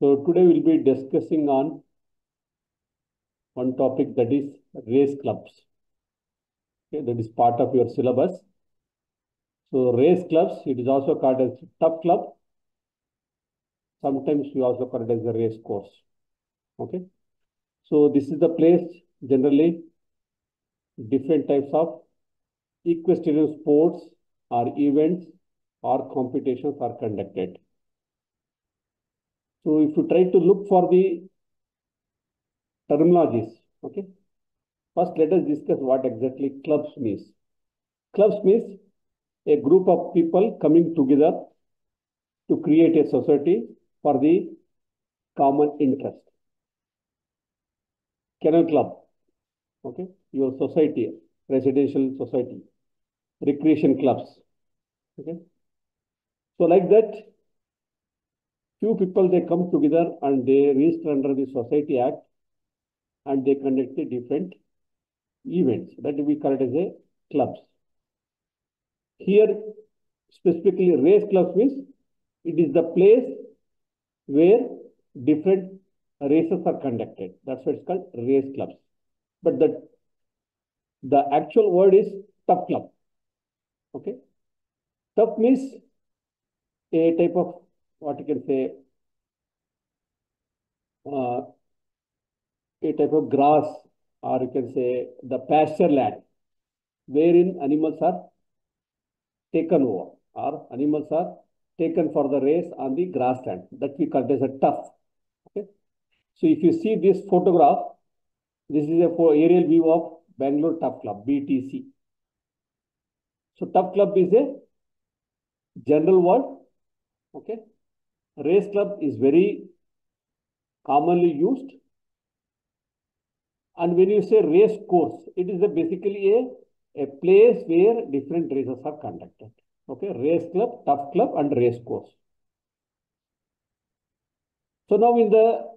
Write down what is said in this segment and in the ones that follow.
So today we'll be discussing on one topic, that is race clubs. Okay, that is part of your syllabus. So race clubs, it is also called as tough club. Sometimes we also call it as a race course. Okay. So this is the place generally different types of equestrian sports or events or competitions are conducted. So if you try to look for the terminologies, okay. First, let us discuss what exactly clubs means. Clubs means a group of people coming together to create a society for the common interest. Kennel club, okay, your society, residential society, recreation clubs, okay. So like that, few people they come together and they register under the Society Act and they conduct the different events that we call it as a clubs. Here, specifically race clubs means it is the place where different races are conducted. That's why it's called race clubs. But the actual word is tough club. Okay. Tough means a type of what you can say uh, a type of grass, or you can say the pasture land wherein animals are taken over or animals are taken for the race on the grassland. That we call it as a tough. Okay. So if you see this photograph, this is a aerial view of Bangalore Tough Club, BTC. So Tough Club is a general word. Okay. Race club is very commonly used. And when you say race course, it is basically a place where different races are conducted. Okay, race club, tough club, and race course. So now in the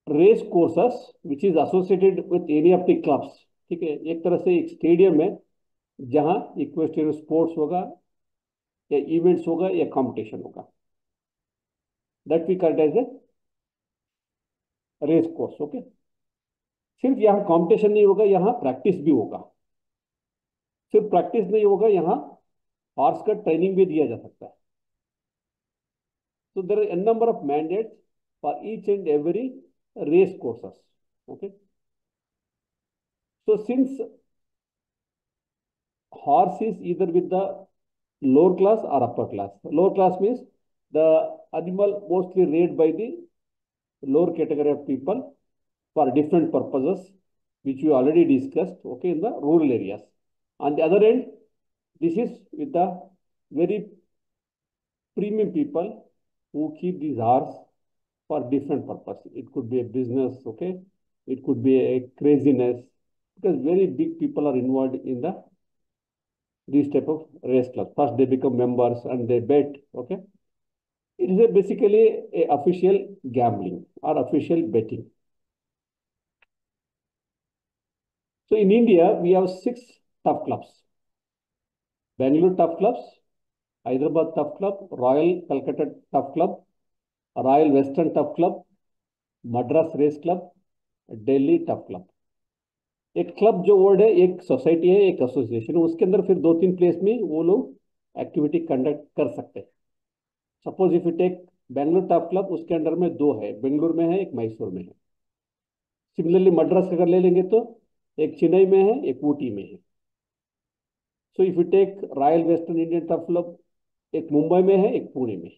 race courses, which is associated with any of the clubs, ठीक है, एक तरह से एक stadium है जहां equestrian sports होगा या इवेंट्स होगा या कंपटीशन होगा, that we call as a race course. Okay. सिर्फ यहाँ कंपटीशन नहीं होगा, यहाँ प्रैक्टिस भी होगा. सिर्फ प्रैक्टिस नहीं होगा, यहाँ हॉर्स का ट्रेनिंग भी दिया जा सकता है. So there are a number of mandates for each and every race courses. Okay. So since horse is either with the lower class or upper class. Lower class means the animal mostly reared by the lower category of people for different purposes, which we already discussed, okay, in the rural areas. On the other end, this is with the very premium people who keep these horse for different purpose. It could be a business, okay? It could be a craziness, because very big people are involved in these type of race clubs. First, they become members and they bet, okay? It is basically a official gambling or official betting. So in India, we have 6 tough clubs. Bangalore Tough Clubs, Hyderabad Tough Club, Royal Calcutta Tough Club, Royal Western Tough Club, Madras Race Club, Delhi tough club. एक club जो word है, एक society है, एक association है, उसके अंदर फिर 2-3 प्लेस में वो लोग एक्टिविटी कंडक्ट कर सकते हैं. Suppose if you take Bengaluru turf club, उसके अंडर में 2 है, बेंगलुरु में है, एक मैसूर में है. सिमिलरली मद्रास का अगर ले लेंगे तो एक चेन्नई में है, एक ऊटी में है. So if you take royal western Indian turf club, एक मुंबई में है, एक पुणे में है.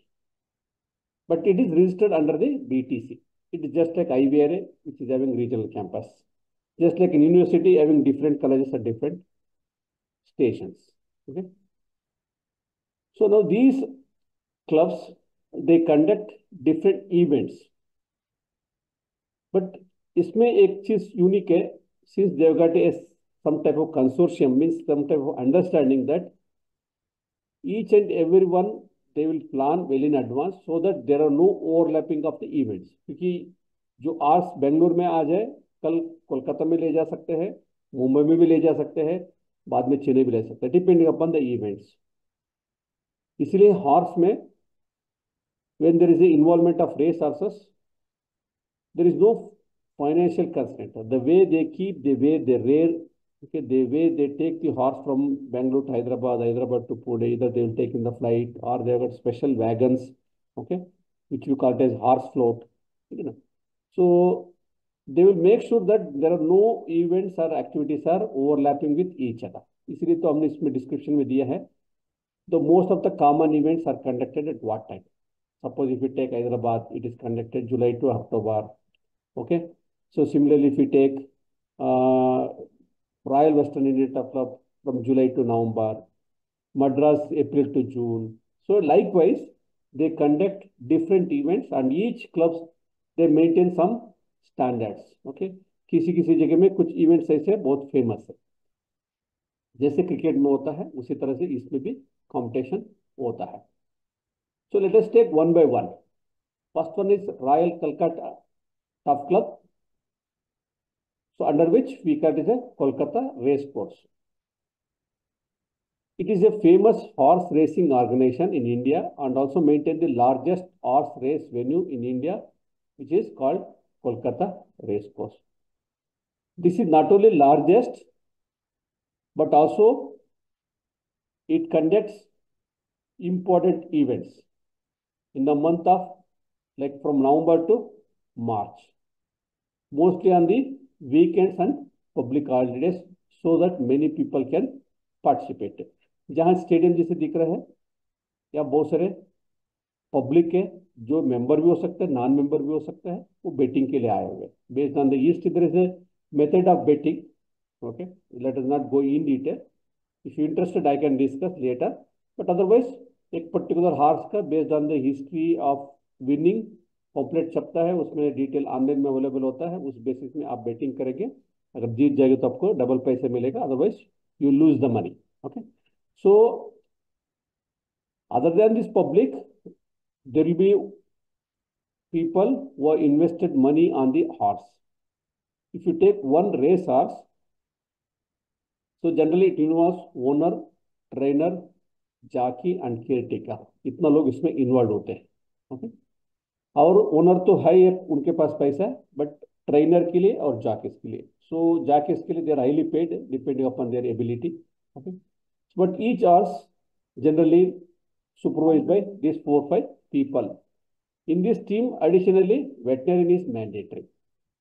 But it is registered under the BTC. It is just like IVRA, which is having regional campus. Just like in university, having different colleges at different stations. Okay. So now these clubs, they conduct different events. But इसमें एक चीज unique है, since they've got some type of consortium, means some type of understanding that each and every one they will plan well in advance so that there are no overlapping of the events. क्योंकि जो आज बेंगलुरु में आ जाए, कल कोलकाता में ले जा सकते हैं, मुंबई में भी ले जा सकते हैं, बाद में चेन्नई भी ले सकते हैं, डिपेंडिंग अपॉन द इवेंट्स. इसलिए हॉर्स में when there is a involvement of race horses, there is no financial constraint. The way they keep, the way they rear, okay, the way they take the horse from Bangalore to Hyderabad, Hyderabad to Pune, either they will take in the flight or they have got special wagons, okay, which we call it as horse float, you know. So they will make sure that there are no events or activities are overlapping with each other. इसलिए तो हमने इसमें description में दिया है. The most of the common events are conducted at what time? Suppose if we take Hyderabad, it is conducted July to October. Okay. So similarly, if we take Royal Western Indian Tough Club from July to November, Madras April to June. So likewise, they conduct different events and each clubs they maintain some standards. Okay. किसी किसी जगह में कुछ events ऐसे बहुत famous है, जैसे cricket में होता है उसी तरह से इसमें भी कंपटीशन होता है. So let us take one by one. First one is Royal Calcutta Tough Club. So under which we call it as a Kolkata Race Course. It is a famous horse racing organization in India and also maintain the largest horse race venue in India, which is called Kolkata Race Course. This is not only largest, but also it conducts important events in the month of like from November to March, mostly on the weekends and public holidays, so that many people can participate. जहाँ stadium जैसे दिख रहा है या बहुत सारे public है, जो मेंबर भी हो सकते हैं, नॉन मेंबर भी हो सकता है, वो बेटिंग के लिए आए हुए. Based on the east there is a method of betting. Okay, let us not go in detail. If you interested I can discuss later, but otherwise एक पर्टिकुलर हार्स का based on the history of winning pamphlet छपता है, उसमें detail online में available होता है. उस basis में आप बेटिंग करेंगे, अगर जीत जाएगा तो आपको डबल पैसे मिलेगा, otherwise you lose the money. Okay, so other than this public there will be people who are invested money on the horse. If you take one race horse, so generally it involves owner, trainer, jockey and caretaker. इतना लोग इसमें involve होते हैं. Okay, और owner तो है, उनके पास पैसा है, बट ट्रेनर के लिए और जॉकीज के लिए, सो जॉकीज के लिए they're highly paid depending upon their ability. Okay, but each horse generally supervised by these 4-5 people. In this team, additionally, veterinarian is mandatory.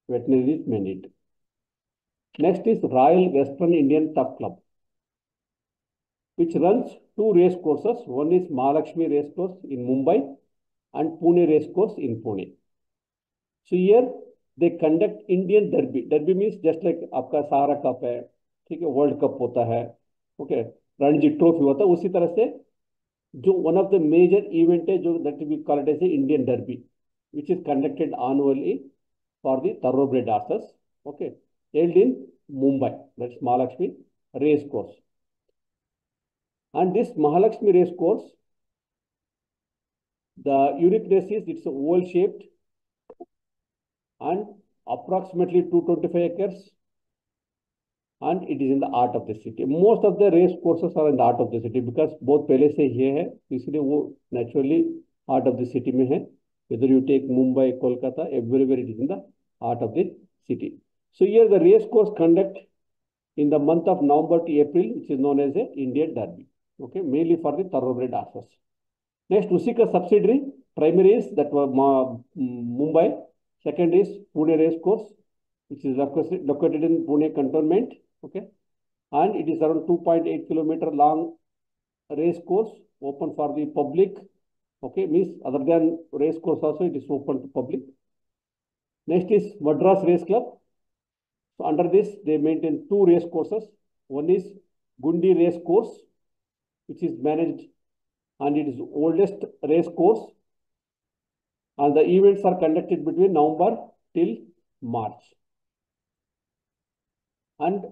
Veterinarian is mandatory. Next is Royal Western Indian Tough Club, which runs 2 race courses. One is Mahalakshmi Race Course in Mumbai and Pune Race Course in Pune. So here they conduct Indian Derby. Derby means just like आपका सहारा cup है, ठीक है, world cup होता है, okay, Ranji trophy होता है, उसी तरह से जो one of the major event है, जो that we call it as Indian derby, which is conducted annually for the thoroughbred horses, okay, held in Mumbai. That's Mahalakshmi Race Course. And this Mahalakshmi Race Course, the uniqueness is it's oval shaped and approximately 225 acres, and it is in the heart of the city. Most of the race courses are in the heart of the city because बहुत पहले से ये है, इसलिए वो naturally heart of the city में है. Whether you take Mumbai, Kolkata, everywhere it is in the heart of the city. So here the race course conduct in the month of November to April, which is known as a Indian Derby. Okay, mainly for the thoroughbred horses. Next, उसी का subsidiary primary is that Mumbai. Second is Pune Race Course, which is located in Pune cantonment. Okay, and it is around 2.8 kilometer long race course, open for the public. Okay, means other than race course also it is open to public. Next is Madras Race Club. So under this they maintain 2 race courses. One is Gundi Race Course, which is managed and it is the oldest race course, and the events are conducted between November till March. And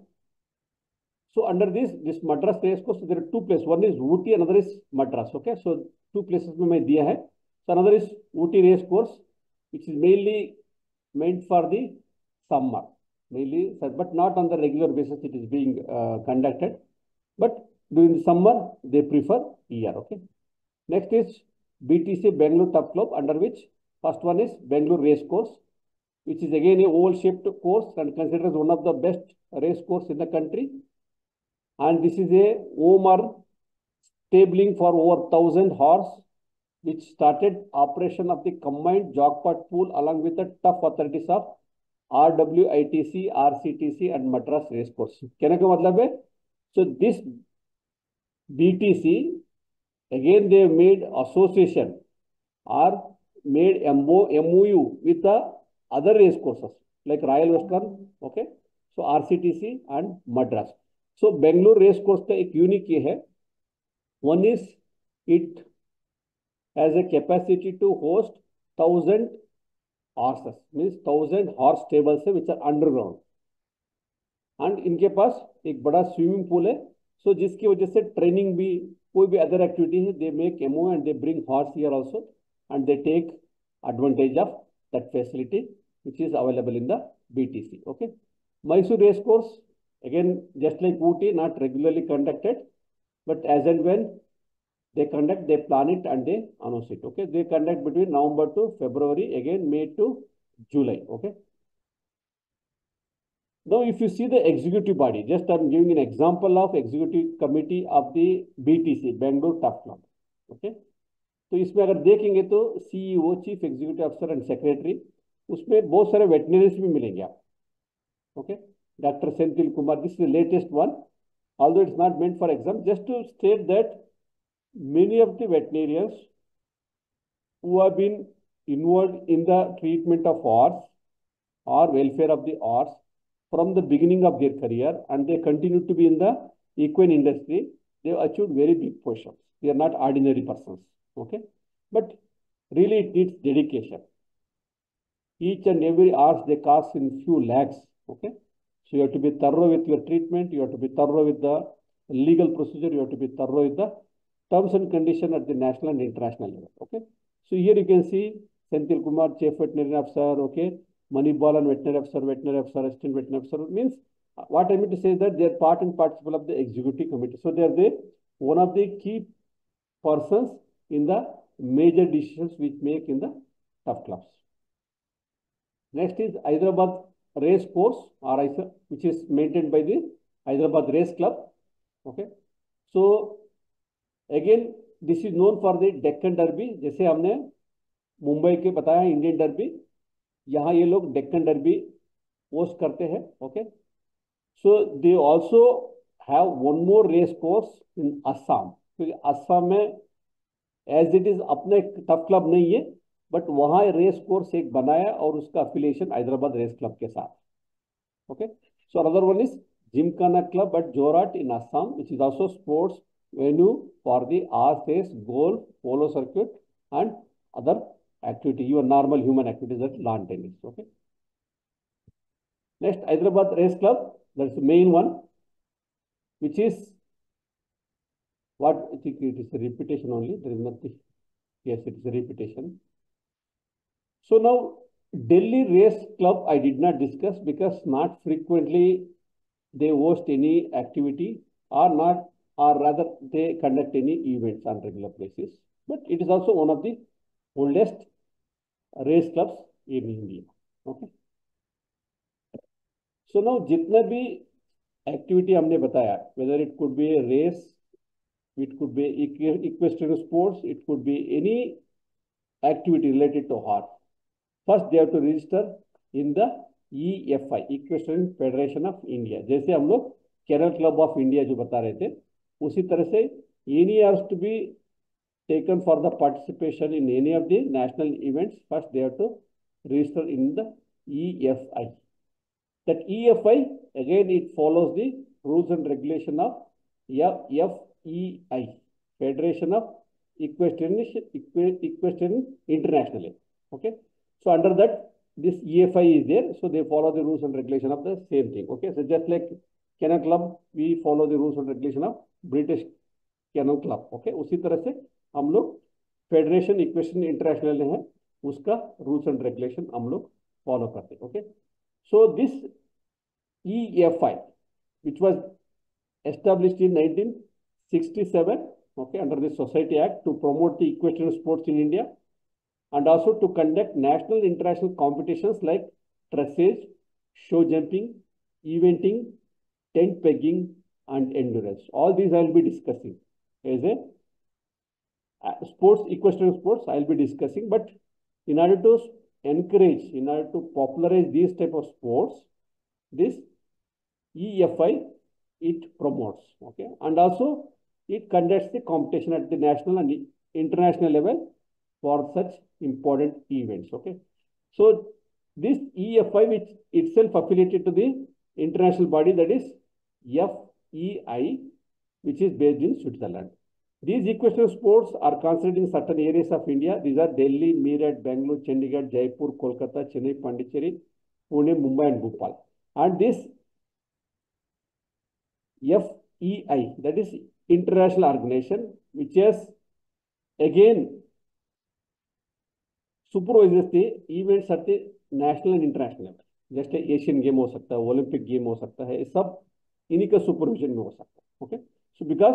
so under this Madras Race Course, there are 2 places. One is Ooty, another is Madras. Okay, so 2 places में मैं दिया है. So another is Ooty Race Course, which is mainly meant for the summer, mainly, but not on the regular basis. It is being conducted, but during the summer they prefer here. Okay. Next is BTC Bangalore Tough Club, under which first one is Bangalore Race Course, which is again a oval-shaped course and considered as one of the best race course in the country. And this is a OMR stabling for over 1,000 horse, which started operation of the combined jogpot pool along with the tough authorities of RWITC, RCTC and Madras Race Course. कहने का मतलब है, so this BTC, again they made association or made MOU with the other race courses like Royal Western, okay, so RCTC and Madras. So Bangalore race course का एक unique ये है, one is it has a capacity to host 1,000 horses, means 1,000 horse stables है which are underground, and इनके पास एक बड़ा swimming pool है, so जिसकी वजह से ट्रेनिंग भी कोई भी अदर एक्टिविटी है, they make MO and they bring horse here also and they take advantage of that facility which is available in the BTC. Okay, Mysore race course, again just like Ooty, not regularly conducted, but as and when they conduct, they plan it and they announce it. Okay, they conduct between November to February, again May to July. Okay, now if you see the executive body, just I'm giving an example of executive committee of the BTC Bangalore Tough Club. Okay, तो इसमें अगर देखेंगे तो CEO, chief executive अफसर and secretary, उसमें बहुत सारे वेटनरीज भी मिलेंगे आप. Okay, doctor Senthil Kumar, this is the latest one, although it's not meant for exam, just to state that many of the veterinarians who have been involved in the treatment of horse or welfare of the horse from the beginning of their career and they continue to be in the equine industry, they have achieved very big positions. They are not ordinary persons. Okay, but really it needs dedication. Each and every hours they cost in few lakhs. Okay, so you have to be thorough with your treatment, you have to be thorough with the legal procedure, you have to be thorough with the terms and conditions at the national and international level. Okay, so here you can see Senthil Kumar, chief veterinary officer. Okay, Mani Balan, veterinary officer, assistant veterinary officer. Means what I mean to say is that they are part and parcel of the executive committee, so they are one of the key persons in the major decisions which make in the tough clubs. Next is Hyderabad race course, or which is maintained by the Hyderabad Race Club. Okay, so again this is known for the Deccan Derby. जैसे हमने मुंबई के बताया Indian derby, यहाँ ये लोग Deccan derby host करते हैं. Okay, so they also have one more race course in Assam, क्योंकि असम में एज इट इज अपने टफ क्लब नहीं है, बट वहां रेस कोर्स एक बनाया और उसका अफिलिएशन हैदराबाद रेस क्लब के साथ. Okay, so another one is Gymkhana club at Jorat in Assam, which is also sports venue for the horse race, golf, polo circuit and other activity, your normal human activities like lawn tennis. Okay, next Hyderabad race club, that's the main one, which is what I think it is a repetition only, there is nothing. Yes, it is a repetition. So now Delhi race club I did not discuss because not frequently they host any activity or not, or rather they conduct any events on regular basis, but it is also one of the oldest race clubs in India. Okay, so now जितना भी activity हमने बताया, whether it could be a race, it could be equestrian sports, it could be any activity related to horse, first they have to register in the EFI, Equestrian Federation of India. जैसे हम लोग Kerala club of India जो बता रहे थे, उसी तरह से any has to be taken for the participation in any of the national events, first they have to register in the EFI. That EFI, again it follows the rules and regulation of FEI, Federation of Equestrian Internationally. Okay, so under that this EFI is there, so they follow the rules and regulation of the same thing. Okay, so just like Kennel Club, we follow the rules and regulation of British Kennel Club. Okay, उसी तरह से हम लोग federation equestrian international है, उसका rules and regulation हम लोग follow करते हैं. Okay, so this EFI which was established in 1967 okay, under the Society Act to promote the equestrian sports in India and also to conduct national international competitions like dressage, show jumping, eventing, tent pegging, and endurance. All these I will be discussing as a sports, equestrian sports I will be discussing. But in order to encourage, in order to popularize these type of sports, this EFI, it promotes, okay, and also it conducts the competition at the national and international level for such important events, okay. So this EFI, which itself affiliated to the international body, that is FEI, which is based in Switzerland. These equestrian sports are considered in certain areas of India. These are Delhi, Meerut, Bangalore, Chandigarh, Jaipur, Kolkata, Chennai, Pondicherry, Pune, Mumbai, and Bhopal. And this FEI, that is international organization, which has again supervises the events at the national and international level. जैसे Asian game हो सकता है, Olympic game हो सकता है, सब इन्हीं का सुपरविजन में हो सकता है, okay. So because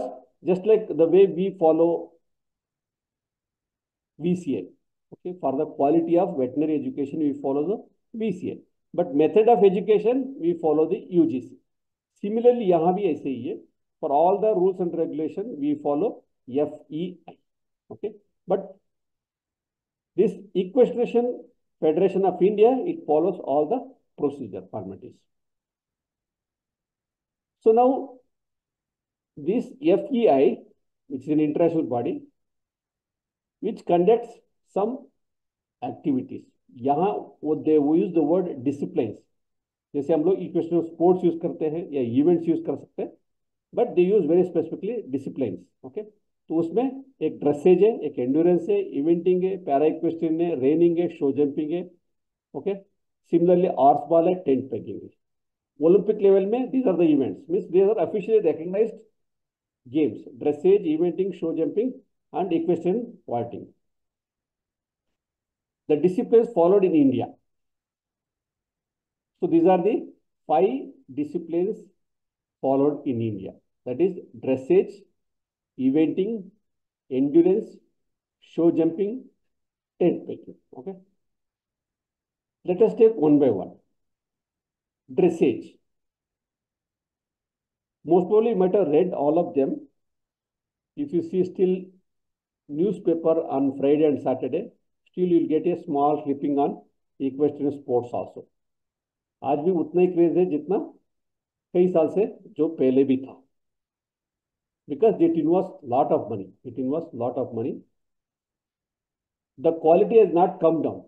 just like the way we follow VCA, okay, for the quality of veterinary education we follow the VCA, but method of education we follow the UGC. Similarly यहाँ भी ऐसे ही है, for all the rules and regulation we follow FEI, okay. But this Equestrian Federation of India, it follows all the procedure formalities. So now this FEI, which is an international body, which conducts some activities. यहाँ वो use the word disciplines. जैसे हम लोग equestrian sports use करते हैं या events use कर सकते हैं, but they use very specifically disciplines, okay. तो उसमें एक ड्रेसेज है, एक एंड्योरेंस है, इवेंटिंग है, पैरा इक्वेस्ट्रियन है, रेनिंग है, शो जंपिंग है, ओके. सिमिलरली हॉर्स बॉल है, टेंट पेगिंग है. ओलंपिक लेवल में these are the events, means these are officially recognised games: dressage, eventing, show jumping and equestrian vaulting. The disciplines followed in India. So these are the 5 disciplines followed in India. That is dressage, eventing, endurance, show jumping, tent pegging. Okay. Let us take one by one. Dressage. Most probably you might have read all of them. If you see still newspaper on Friday and Saturday, still you will get a small clipping on equestrian sports also. आज भी उतना ही craze है जितना कई साल से जो पहले भी था, because it involves lot of money. It involves lot of money. The quality has not come down.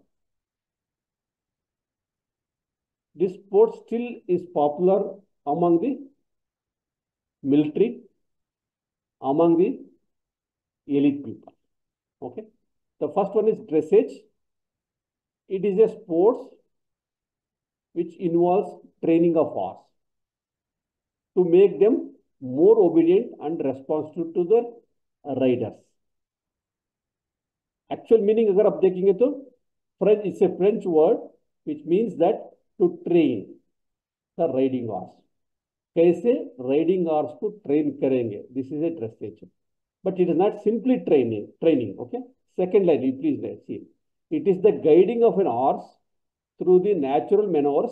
This sport still is popular among the military, among the elite people. Okay. The first one is dressage. It is a sport which involves training of horse to make them more obedient and responsive to the riders. Actual meaning अगर आप देखेंगे तो French, it's a French word which means that to train the riding horse. कैसे riding horse को train करेंगे? This is a dressage. But it is not simply training, okay. Second line, you please see. It is the guiding of an horse through the natural maneuvers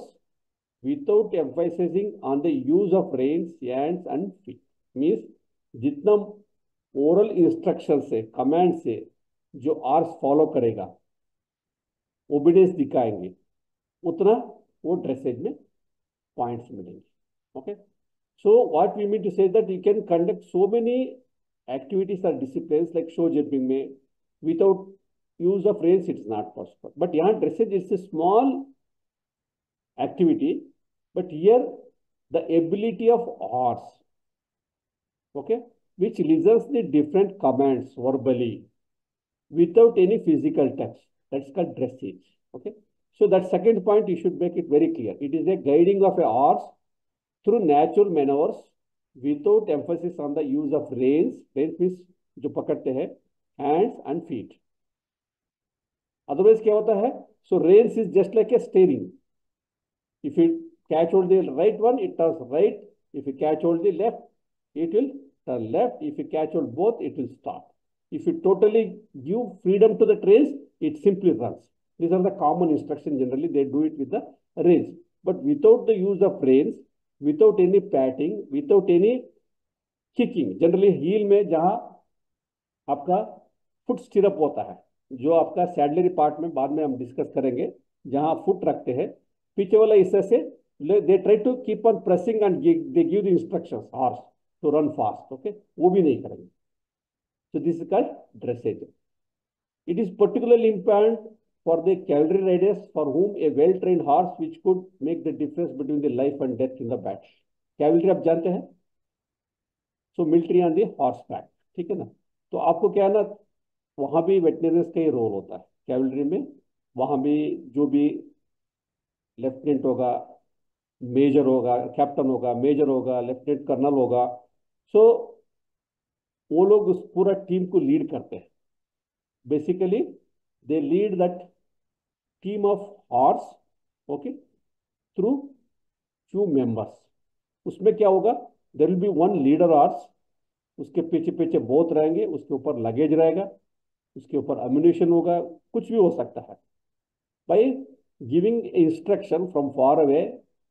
without emphasizing on the use of reins, hands and feet. Means जितना oral instructions से, command से जो horse follow करेगा, obedience दिखाएंगे, उतना वो dressage में points मिलेंगे. Okay. So what we mean to say that you can conduct so many activities or disciplines like show jumping में without use of reins, it's not possible. But यहाँ dressage is a small activity, but here the ability of horse, okay, which listens the different commands verbally without any physical touch. That's called dressage. Okay. So that second point you should make it very clear. It is a guiding of a horse through natural maneuvers without emphasis on the use of reins. Reins means जो पकड़ते हैं, hands and feet. Otherwise क्या होता है? So reins is just like a steering. If you catch hold the right one, it turns right. If you catch hold the left, it will turn left. If you catch hold both, it will stop. If you totally give freedom to the reins, it simply runs. These are the common instructions. Generally, they do it with the reins. But without the use of reins, without any patting, without any kicking, generally heel में जहाँ आपका foot stirrup होता है, जो आपका saddlery part में बाद में हम डिस्कस करेंगे, जहां फुट रखते हैं, पीछे वाला हिस्से से they try to keep on pressing and they give the instructions horse to run fast. Okay, वो भी नहीं करेंगे. So this is called dressage. It is particularly important for the cavalry riders for whom a well trained horse which could make the difference between the life and death in the battle. Cavalry आप जानते हैं, so military on the horseback. ठीक है ना. तो आपको क्या है ना, वहां भी वेटनरीज का ही रोल होता है कैवलरी में. वहां भी जो भी लेफ्टिनेंट होगा, मेजर होगा, कैप्टन होगा, मेजर होगा, लेफ्टिनेंट कर्नल होगा, सो वो लोग उस पूरा टीम को लीड करते हैं. Basically they lead that team of horse, okay, through few members. उसमें क्या होगा, there will be one leader horse, उसके पीछे पीछे बोथ रहेंगे, उसके ऊपर लगेज रहेगा, उसके ऊपर अम्यूनिशन होगा, कुछ भी हो सकता है. By giving instruction from far away,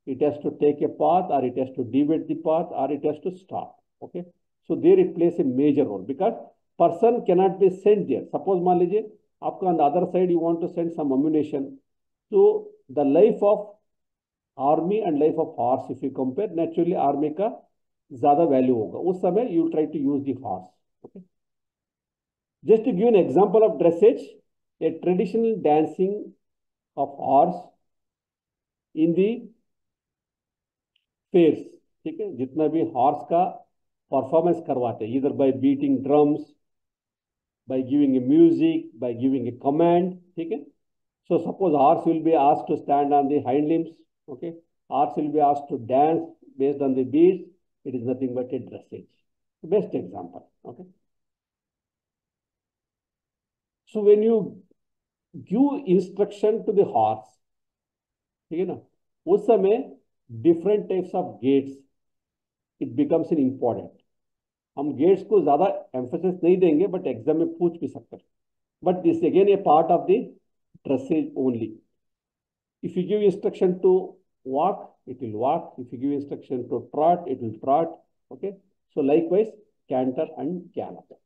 it has to take a path, or it has to deviate the path, or it has to stop. Okay, so there it plays a major role because person cannot be sent there. Suppose मान लीजिए आपका on the other side you want to send some ammunition, so the life of army and life of horse if you compare, naturally army का ज़्यादा value होगा. उस समय you try to use the horse. Okay, just to give an example of dressage, a traditional dancing of horse in the fairs. ठीक है, जितना भी horse का परफॉर्मेंस करवाते हैं, इधर by beating drums, by giving a music, by giving a command. ठीक है, so suppose horse will be asked to stand on the hind limbs. Okay, horse will be asked to dance based on the beats. It is nothing but a dressage. Best example. Okay, so when you give instruction to the horse, ठीक है ना, उस समय different types of gaits it becomes in important. हम gets को ज्यादा emphasis नहीं देंगे, बट एग्जाम में पूछ भी सकते हैं. But this again a part of the dressage only. If you give instruction to walk, it will walk. If you give instruction to trot, it will trot. Okay, so likewise canter and gallop.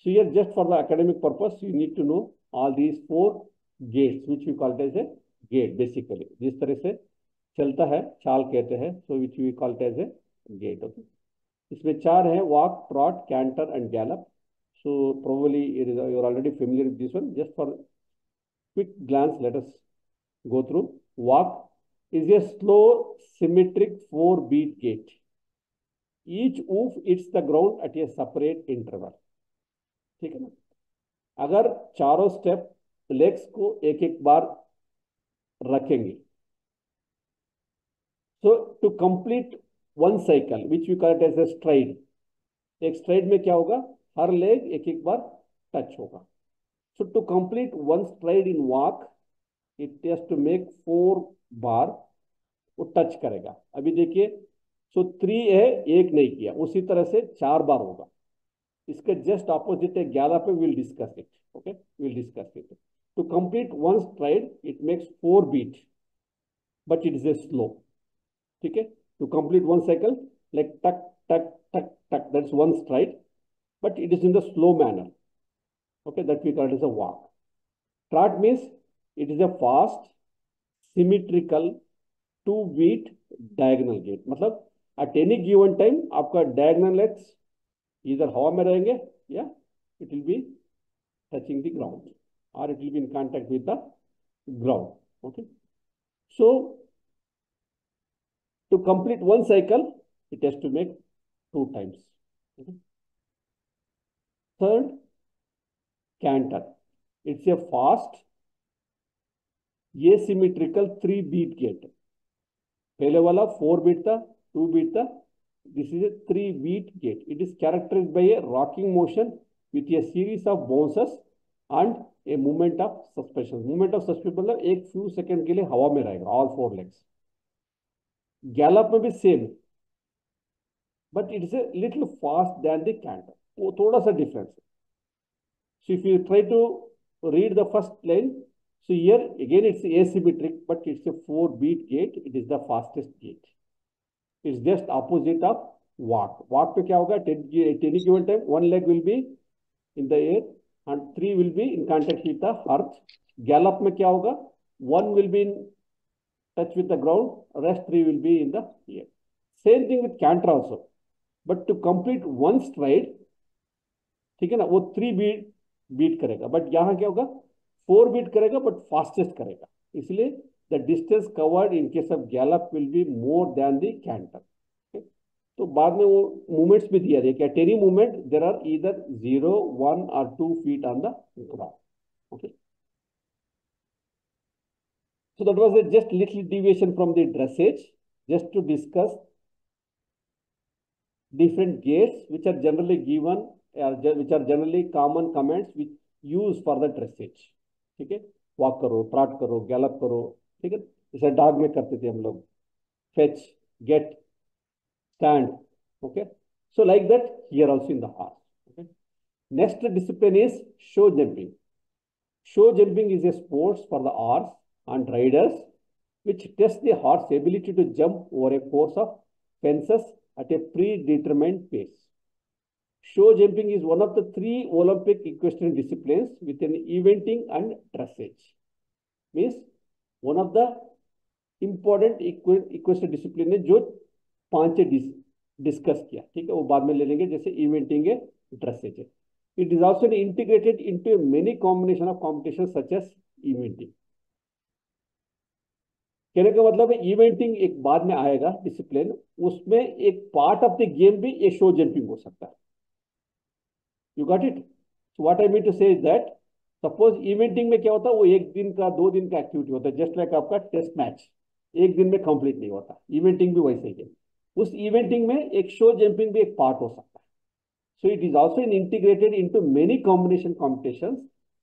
So here just for the academic purpose, you need to know all these four gates, which we call it as a gate basically. जिस तरह से चलता है चाल कहते हैं, so which we call it as a gate. Okay, इसमें चार है, walk, trot, canter and gallop. So probably you're already familiar with this one. Just for quick glance, let us go through. Walk is a slow symmetric 4-beat gait. Each hoof hits the ground at a separate interval. ठीक है ना. अगर चारों step legs को एक एक बार रखेंगे, so to complete one cycle which we call it as a stride. एक स्ट्राइड में क्या होगा, हर लेग एक एक बार टच होगा. So to complete one stride in walk, it has to make 4 बार वो टच करेगा. अभी देखिए, सो 3 है, एक नहीं किया, उसी तरह से 4 बार होगा. इसके जस्ट ऑपोजिट है गैलप पे, will discuss it. Okay, will discuss it. To complete one stride it makes 4 beat, but it is a slow. ठीक है, to complete one cycle like tuck tuck tuck tuck, that's one stride, but it is in the slow manner. Okay, that we call it as a walk. Trot means it is a fast symmetrical 2-beat diagonal gait. मतलब at any given time आपका diagonal legs इधर हवा में रहेंगे, या it will be touching the ground, और it will be in contact with the ground. Okay, so to complete one cycle it has to make 2 times. Okay. Third, canter. It's a fast asymmetrical 3-beat gait. पहले वाला 4-beat था, 2-beat था. This is a 3-beat gait. It is characterized by a rocking motion with a series of bounces and a movement of suspension. Movement of suspension मतलब एक few second के लिए हवा में रहेगा, all 4 legs. गैलप में भी same, but it is a little fast than the canter. वो थोड़ा सा difference है. So if you try to read the first line, so here again it's asymmetric, but it's a 4-beat gate. It is the fastest gate. It's just opposite of walk. Walk पे क्या होगा? At any given time, one leg will be in the air and 3 will be in contact with the earth. Gallop में क्या होगा? 1 will be in touch with the ground, rest 3 will be in the air. Same thing with canter also. But to complete one stride, ठीक है ना, वो 3 beat करेगा, but यहाँ क्या होगा? 4 बीट करेगा बट फास्टेस्ट करेगा. इसलिए the distance covered in case of gallop will be more than the canter. तो बाद में वो मूवमेंट्स भी दिया है कि at any movement there are either 0, 1 और 2 feet on the ground. Okay, so that was a just little deviation from the dressage, just to discuss different gaits which are generally given, which are generally common commands which use for the dressage. ठीक है, walk करो, trout करो, Gallup करो. ठीक है, जैसे dog में करते थे हम लोग, fetch, get, stand. Okay, so like that here also in the horse. Okay, next discipline is show jumping. Show jumping is a sports for the horse and riders which test the horse's ability to jump over a course of fences at a predetermined pace. Show jumping is one of the 3 Olympic equestrian disciplines within eventing and dressage. Means one of the important equestrian discipline है जो 5 discuss किया. ठीक है, वो बाद में ले लेंगे, जैसे इवेंटिंग है, ड्रेसेज है. It is also integrated into many combination of competition such as eventing. कहने का मतलब है इवेंटिंग एक बाद में आएगा डिसिप्लिन, उसमें एक पार्ट ऑफ द गेम भी ये शो जंपिंग हो सकता है. You got it? So what I mean to say is that suppose eventing में क्या होता है, वो 1 दिन का 2 दिन का एक्टिविटी होता है, जस्ट लाइक आपका टेस्ट मैच 1 दिन में कंप्लीट नहीं होता. इवेंटिंग भी वैसे ही है. उस इवेंटिंग में एक शो जंपिंग भी एक पार्ट हो सकता है. So it is also integrated into many combination competitions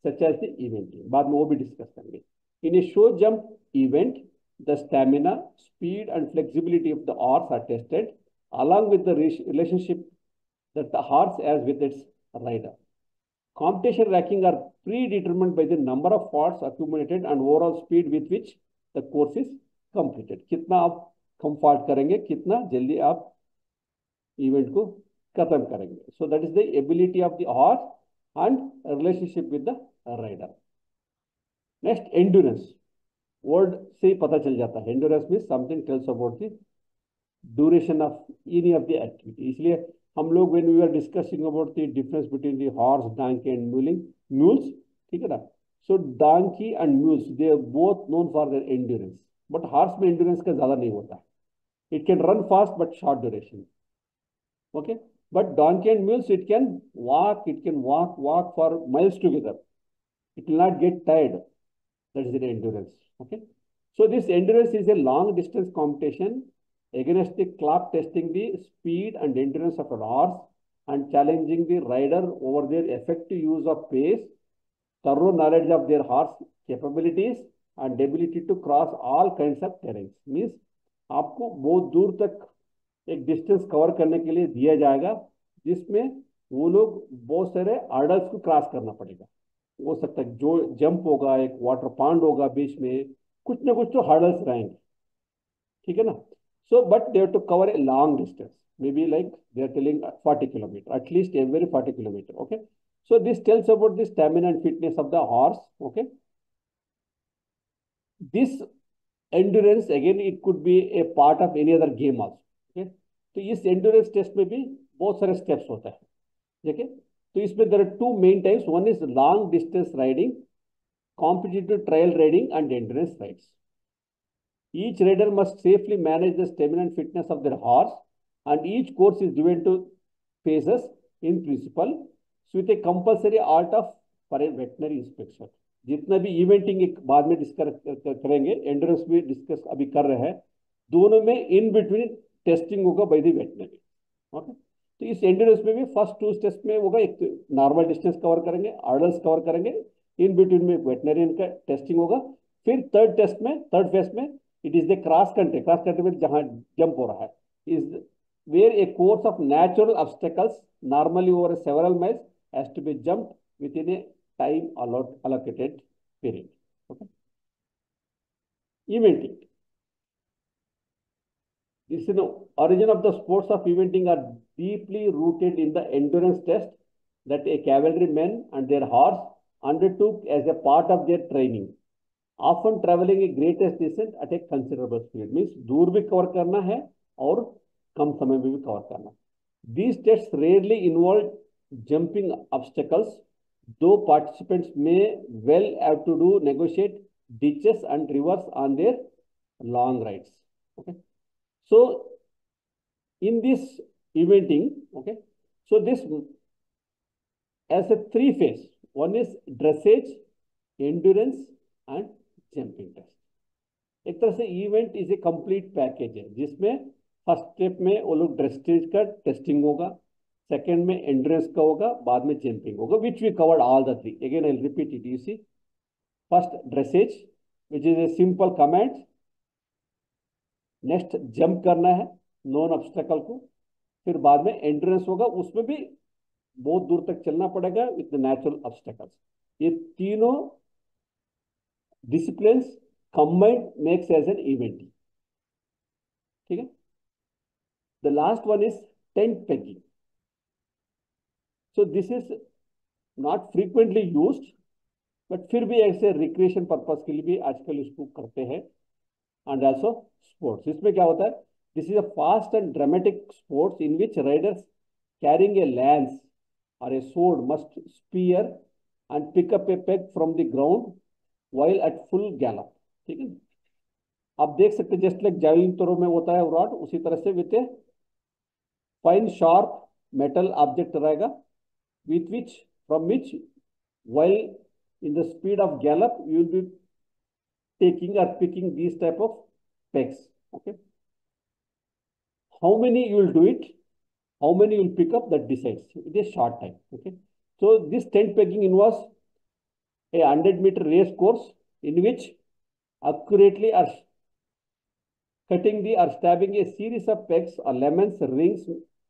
such as the eventing. बाद में वो भी डिस्कस करेंगे. In a show jump event the stamina, speed and flexibility of the horse are tested along with the relationship that the horse has with its rider. Competition ranking are predetermined by the number of faults accumulated and overall speed with which the course is completed. कितना आप कम fault करेंगे, कितना जल्दी आप event को खत्म करेंगे. So that is the ability of the horse and relationship with the rider. Next, endurance. Word से ही पता चल जाता है. एंडोरेंस में something tells about the duration of any of the activity. इसलिए हम लोग when we are discussing about the difference between the horse, donkey and mules, ठीक है ना, so donkey and mules they are both known for their endurance, but horse में endurance का ज्यादा नहीं होता. It can run fast but short duration. Okay, but Dunki and mules it can walk for miles together. It will not get tired. That is the endurance. Okay, so this endurance is a long distance competition against the clock, testing the speed and endurance of a horse and challenging the rider over their effective use of pace, thorough knowledge of their horse capabilities and ability to cross all kinds of terrains. Means आपको बहुत दूर तक एक distance cover करने के लिए दिया जाएगा, जिसमें वो लोग बहुत सारे हर्डल्स को क्रॉस करना पड़ेगा. हो सकता है जो जंप होगा, एक वाटर पॉन्ड होगा, बीच में कुछ ना कुछ तो हर्डल्स रहेंगे. ठीक है ना. So but they have to cover a long distance, may be like they are telling 40 kilometre, at least every 40 kilometre. Okay, so this tells about the stamina and fitness of the horse. Okay, this endurance again it could be a part of any other game also. Okay, तो इस endurance test में भी बहुत सारे steps होता है. ठीक है, तो इसमें there are 2 main types. One is long distance riding, competitive trial riding and endurance rides. Each rider must safely manage the stamina and fitness of their horse, and each course is divided to phases in principle, so with a compulsory art of for a veterinary inspection. जितना भी eventing एक बाद में discuss करेंगे, endurance भी discuss अभी कर रहे हैं, दोनों में इन बिटवीन टेस्टिंग होगा बाय द वेटनरी. ओके, तो इस एंड्योरेंस में भी फर्स्ट 2 स्टेप्स में होगा, एक नॉर्मल डिस्टेंस कवर करेंगे, हर्डल्स कवर करेंगे, इन बिटवीन में वेटनरियन का टेस्टिंग होगा. फिर थर्ड फेज में it is the cross country में जहां जंप हो रहा है, is where a course of natural obstacles, normally over several miles, has to be jumped within a time allocated period. Okay. Eventing. This is the origin of the sports of eventing are deeply rooted in the endurance test that a cavalryman and their horse undertook as a part of their training. Often traveling a greatest distance at a considerable speed. Means दूर भी cover करना है और कम समय में भी cover करना. These tests rarely involve jumping obstacles, though participants may well have to do negotiate ditches and rivers on their long rides. Okay. So in this eventing, okay, so this as a three phase. One is dressage, endurance and jumping test. एक तरह से event is a complete package है जिसमें first step में वो लोग dresses का testing होगा, सेकंड में एंड्योरेंस का होगा, बाद में जंपिंग होगा, which we covered all the three. Again I repeat it. You see first dressage which is a simple command. Next jump करना है नॉन ऑब्स्टेकल को, फिर बाद में एंड्योरेंस होगा, उसमें भी बहुत दूर तक चलना पड़ेगा विद नेचुरल ऑब्स्टेकल्स. ये तीनों disciplines combined makes as an event. ठीक है. The last one is tent pegging. So this is not frequently used, but फिर भी ऐसे रिक्रिएशन पर्पस के लिए भी आजकल इसको करते हैं. And also sports. इसमें क्या होता है, this is a fast and dramatic sports in which Riders carrying a lens or a sword must spear and pick up a peg from the ground while at full gallop. ठीक है. आप देख सकते हैं जस्ट लाइक जैवलिन थ्रो में होता है rod, उसी तरह से with a fine sharp metal object रहेगा with which from which while in the speed of gallop you will be taking or picking these type of pegs. Okay. How many you will do it, how many you will pick up, that decides it is short time. Okay. So this tent pegging involves a 100-meter race course in which accurately are cutting the or stabbing a series of pegs or lemons, rings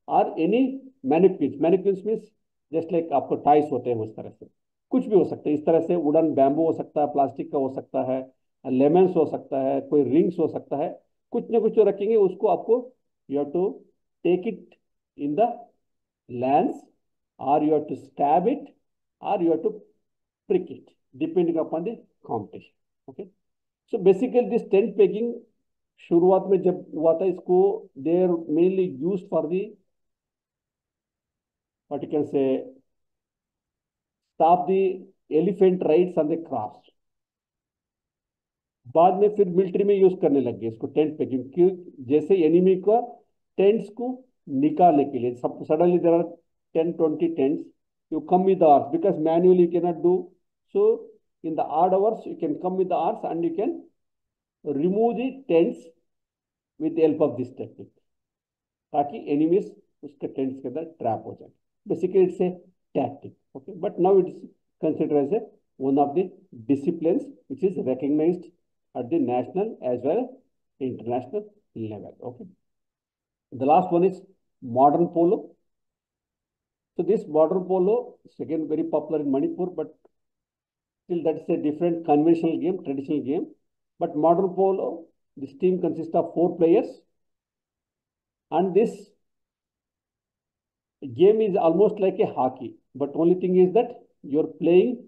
or any mannequins. Mannequins means just like आपको टाइस होते हैं उस तरह से कुछ भी हो सकता है. इस तरह से वुडन बैम्बू हो सकता है, प्लास्टिक का हो सकता है, लेमन्स हो सकता है, कोई रिंग्स हो सकता है, कुछ ना कुछ जो रखेंगे उसको आपको you have to take it in the lance or you have to stab it or you have to prick it depending upon the competition. Okay. So basically this tent pegging शुरुआत में जब हुआ था इसको they are mainly used for the what you can say stop the elephant rides on the cross. बाद में फिर military में यूज करने लग गए इसको टेंट पेगिंग, क्यों जैसे एनिमी का टेंट्स को निकालने के लिए. सब suddenly there are 10-20 tents, you come with the arms because manually you cannot do. So in the odd hours you can come with the arms and you can remove the tents with the help of this technique ताकि enemies उसके tents के अंदर trap हो जाए. Basically it's a tactic. Okay. But now it's considered as a one of the disciplines which is recognized at the national as well as international level. Okay. The last one is modern polo. So this modern polo is again very popular in Manipur, but still that's a different conventional game, traditional game. But modern polo, this team consists of 4 players, and this game is almost like a hockey, but only thing is that you're playing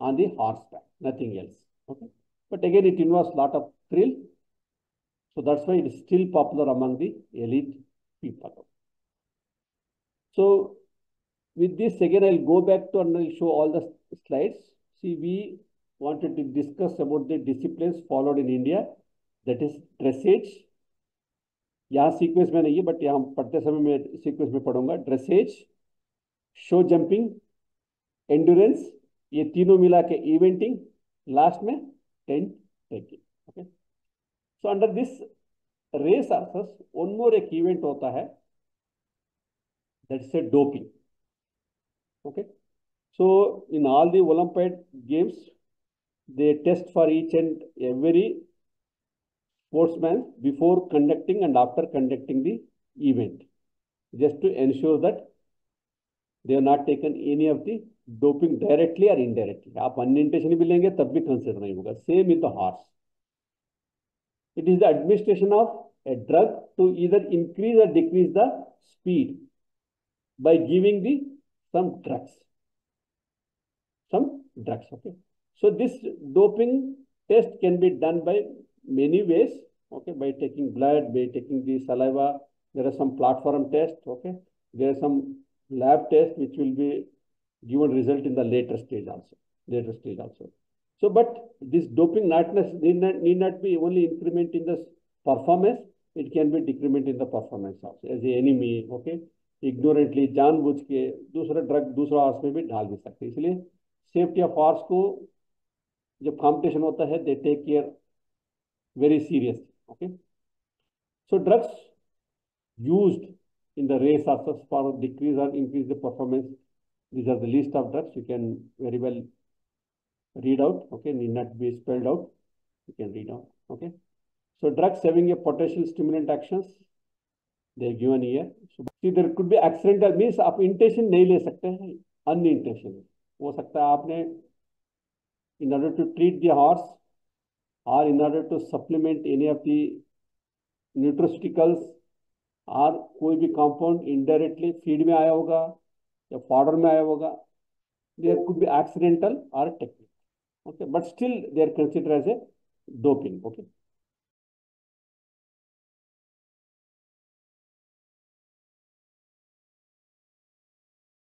on the horseback, nothing else. Okay. But again, it involves a lot of thrill. So that's why it is still popular among the elite people. So with this, again, I'll go back to and I'll show all the slides. See, we wanted to discuss about the disciplines followed in India. That is dressage. यहाँ sequence में नहीं है, but यहाँ पढ़ते समय मैं sequence में पढ़ूंगा. ड्रेसेज, शो जंपिंग, एंड्योरेंस, ये तीनों मिला के इवेंटिंग, लास्ट में tent pegging. Okay. So under this race horses one more एक इवेंट होता है, that's a doping. Okay. So in all the Olympic games they test for each and every sportsman before conducting and after conducting the event, just to ensure that they have not taken any of the doping directly or indirectly. आप unintentionally भी लेंगे तब भी consider नहीं होगा. Same with the horse. It is the administration of a drug to either increase or decrease the speed by giving the some drugs. Okay. So this doping test can be done by many ways. Okay, by taking blood, by taking the saliva. There are some platform tests. Okay, there are some lab tests which will be given result in the later stage also. So, but this doping need not be only increment in the performance. It can be decrement in the performance also as an enemy. Okay, ignorantly जानबूझ के दूसरा drug दूसरा horse में भी डाल भी सकते हैं. इसलिए सेफ्टी ऑफ हॉर्स को जब कॉम्पिटिशन होता है they take care very seriously. Okay, so drugs used in the race also for decrease or increase the performance. These are the list of drugs. You can very well read out. Okay, need not be spelled out. You can read out. Okay, so drugs having a potential stimulant actions, they are given here. So see, there could be accidental means आप intention नहीं ले सकते हैं, unintentional हो सकता है आपने in order to treat the horse or in order to supplement any of the nutraceuticals और कोई भी कंपाउंड इनडायरेक्टली फीड में आया होगा या फॉडर में आया होगा. देयर कुड बी एक्सीडेंटल और technique. Okay, but still they are considered as a doping. Okay.